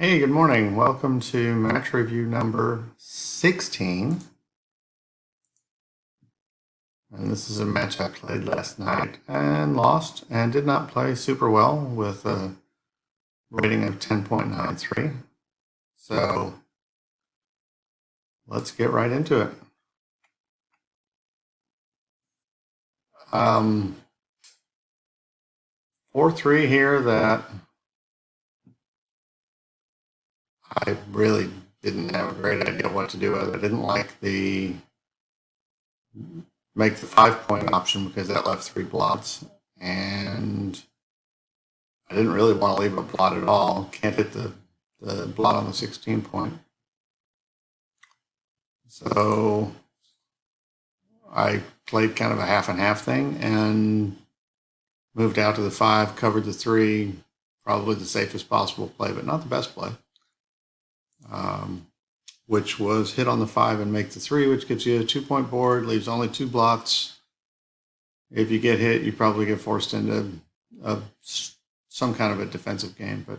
Hey, good morning. Welcome to match review number 16. And this is a match I played last night and lost and did not play super well with a rating of 10.93. So let's get right into it. 4-3 here that I really didn't have a great idea what to do with. I didn't like the make the 5-point option because that left 3 blots, and I didn't really want to leave a blot at all. Can't hit the blot on the 16 point. So I played kind of a half and half thing and moved out to the 5, covered the 3, probably the safest possible play, but not the best play, which was hit on the 5 and make the 3, which gets you a 2-point board, leaves only 2 blots. If you get hit, you probably get forced into some kind of a defensive game, but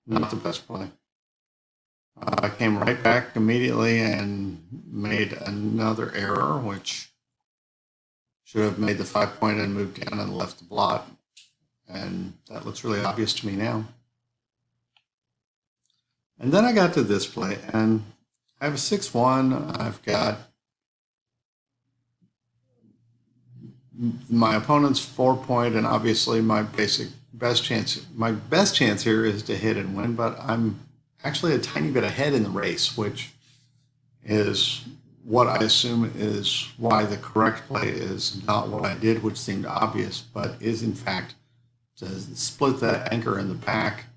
not the best play. I came right back immediately and made another error, which should have made the 5-point and moved down and left the blot. And that looks really obvious to me now. And then I got to this play, and I have a 6-1. I've got my opponent's 4-point, and obviously my best chance here is to hit and win, but I'm actually a tiny bit ahead in the race, which is what I assume is why the correct play is not what I did, which seemed obvious, but is in fact to split that anchor in the back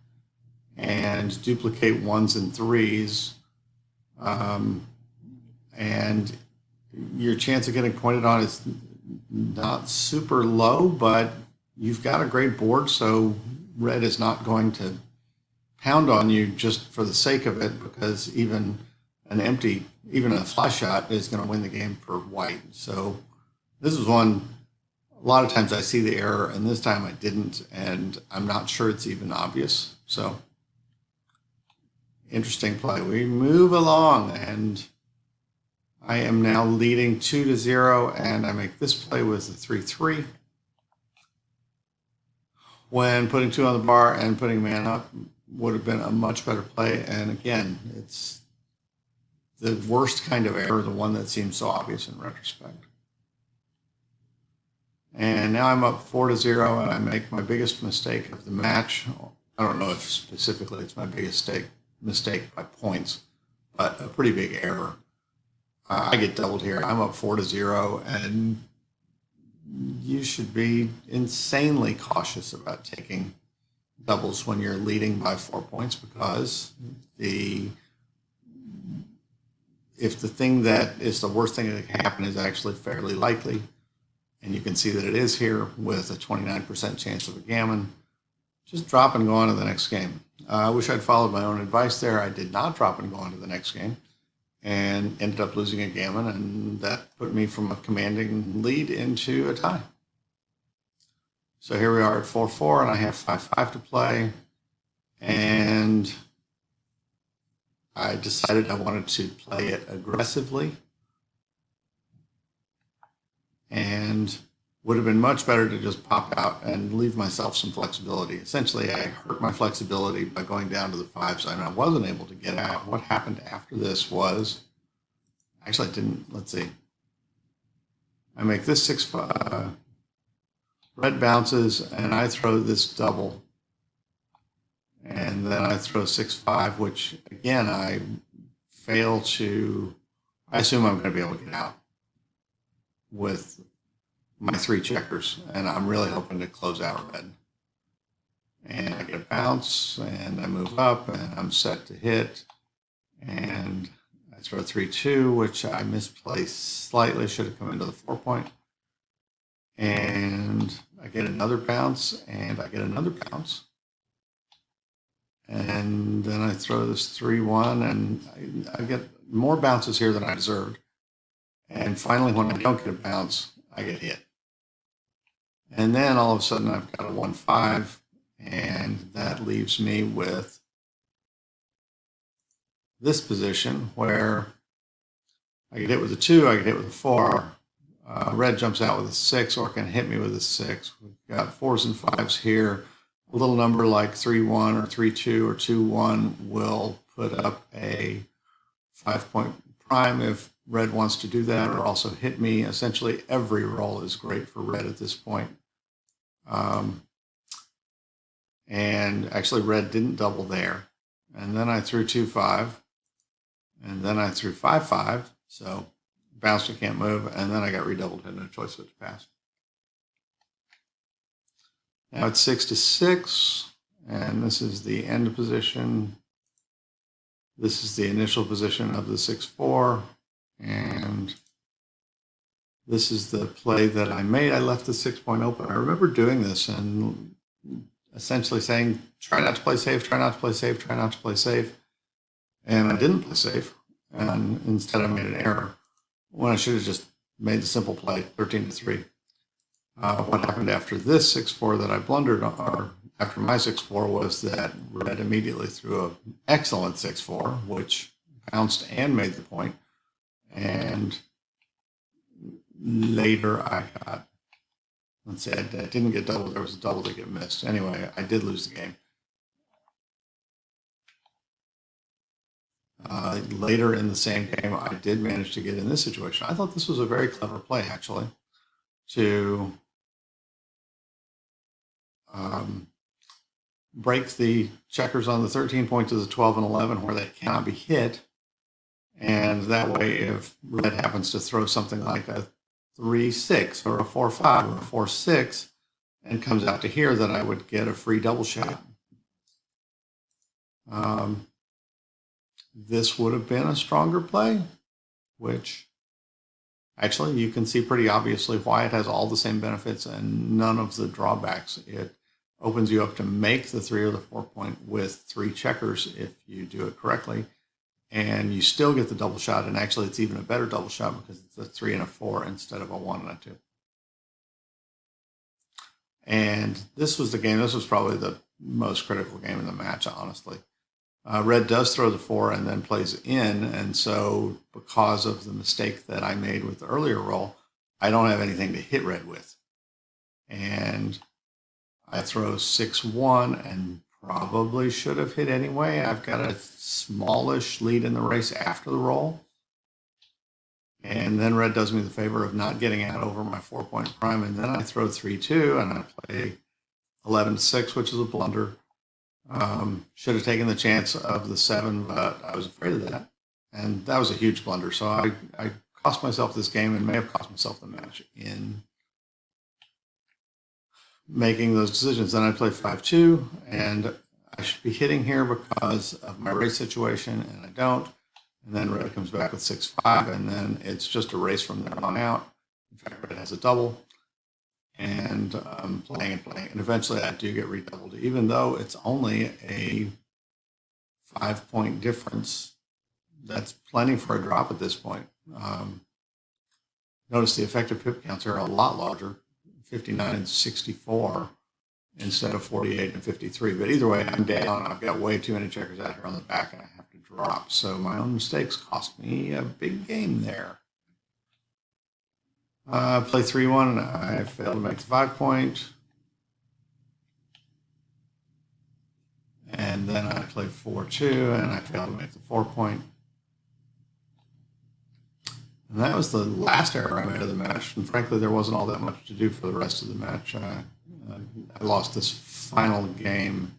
and duplicate 1s and 3s. And your chance of getting pointed on is not super low, but you've got a great board, so red is not going to pound on you just for the sake of it, because even a flush shot is going to win the game for white. So this is one, a lot of times I see the error, and this time I didn't, and I'm not sure it's even obvious. So interesting play. We move along, and I am now leading 2-0, and I make this play with a 3-3. When putting 2 on the bar and putting man up would have been a much better play. And again, it's the worst kind of error, the one that seems so obvious in retrospect. And now I'm up 4-0, and I make my biggest mistake of the match. I don't know if specifically it's my biggest mistake by points, but a pretty big error. I get doubled here. I'm up 4-0, and you should be insanely cautious about taking doubles when you're leading by 4 points, because if the thing that is the worst thing that can happen is actually fairly likely, and you can see that it is here with a 29% chance of a gammon, just drop and go on to the next game. I wish I'd followed my own advice there. I did not drop and go on to the next game and ended up losing a gammon, and that put me from a commanding lead into a tie. So here we are at 4-4, and I have 5-5 to play, and I decided I wanted to play it aggressively, and would have been much better to just pop out and leave myself some flexibility. Essentially, I hurt my flexibility by going down to the 5s, and I wasn't able to get out. What happened after this was, actually I didn't, let's see. I make this 6-5, red bounces, and I throw this double. And then I throw 6-5, which again, I fail to, I assume I'm going to be able to get out with my 3 checkers, and I'm really hoping to close out red. And I get a bounce, and I move up, and I'm set to hit, and I throw 3-2, which I misplaced slightly, should have come into the 4-point. And I get another bounce, and I get another bounce. And then I throw this 3-1, and I get more bounces here than I deserved. And finally, when I don't get a bounce, I get hit. And then all of a sudden, I've got a 1-5, And that leaves me with this position where I could hit with a 2, I could hit with a 4. Red jumps out with a 6 or can hit me with a 6. We've got 4s and 5s here. A little number like 3-1 or 3-2 or 2-1 will put up a 5-point prime if red wants to do that, or also hit me. Essentially, every roll is great for red at this point. And actually, red didn't double there. And then I threw 2-5. And then I threw 5-5. So bounced, I can't move. And then I got redoubled, had no choice but to pass. Now it's 6-6. And this is the end position. This is the initial position of the 6-4. And this is the play that I made. I left the 6-point open. I remember doing this and essentially saying, try not to play safe, try not to play safe, try not to play safe. And I didn't play safe. And instead I made an error when I should have just made the simple play, 13-3. What happened after this 6-4 that I blundered, or after my 6-4, was that red immediately threw an excellent 6-4, which bounced and made the point. And later I got, let's say I didn't get doubled, there was a double that get missed. Anyway, I did lose the game. Later in the same game, I did manage to get in this situation. I thought this was a very clever play, actually, to break the checkers on the 13 point to the 12 and 11 where they cannot be hit. And that way, if red happens to throw something like a 3-6 or a 4-5 or a 4-6 and comes out to here, then I would get a free double shot. This would have been a stronger play, which actually you can see pretty obviously why it has all the same benefits and none of the drawbacks. It opens you up to make the 3 or the 4 point with 3 checkers if you do it correctly. And you still get the double shot, and actually it's even a better double shot because it's a 3 and a 4 instead of a 1 and a 2. And this was the game, this was probably the most critical game in the match, honestly. Red does throw the 4 and then plays in, and so because of the mistake that I made with the earlier roll, I don't have anything to hit red with. And I throw 6-1 and probably should have hit anyway. I've got a smallish lead in the race after the roll. And then red does me the favor of not getting out over my 4-point prime, and then I throw 3-2 and I play 11-6, which is a blunder. Should have taken the chance of the 7, but I was afraid of that. And that was a huge blunder. So I cost myself this game and may have cost myself the match in making those decisions. Then I play 5-2, and I should be hitting here because of my race situation, and I don't. And then red comes back with 6-5, and then it's just a race from there on out. In fact, red has a double. And playing and playing. And eventually I do get redoubled, even though it's only a 5-point difference. That's plenty for a drop at this point. Notice the effective pip counts are a lot larger, 59 and 64 instead of 48 and 53. But either way, I'm down. I've got way too many checkers out here on the back, and I have to drop. So my own mistakes cost me a big game there. Play 3-1, and I failed to make the 5-point. And then I play 4-2, and I failed to make the 4-point. And that was the last error I made of the match. And frankly, there wasn't all that much to do for the rest of the match. I lost this final game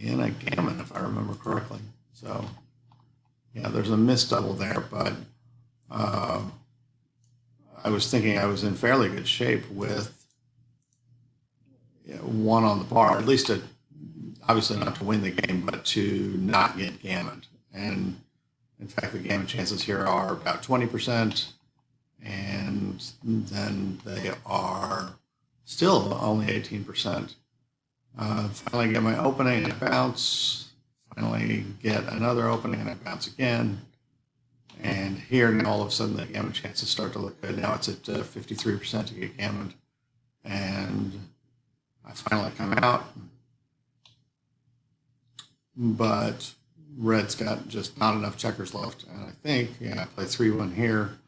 in a gammon, if I remember correctly. So, yeah, there's a missed double there, but I was thinking I was in fairly good shape with 1 on the bar, at least obviously not to win the game, but to not get gammoned. And in fact, the gammon chances here are about 20%, and then they are still only 18%. Finally get my opening and I bounce. Finally get another opening and I bounce again. And here, now all of a sudden, the gammon chances start to look good. Now it's at 53% to get gammoned. And I finally come out, but red's got just not enough checkers left. And I think, yeah, I play 3-1 here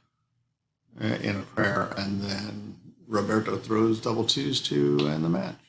in a prayer, and then Roberto throws double twos to end the match.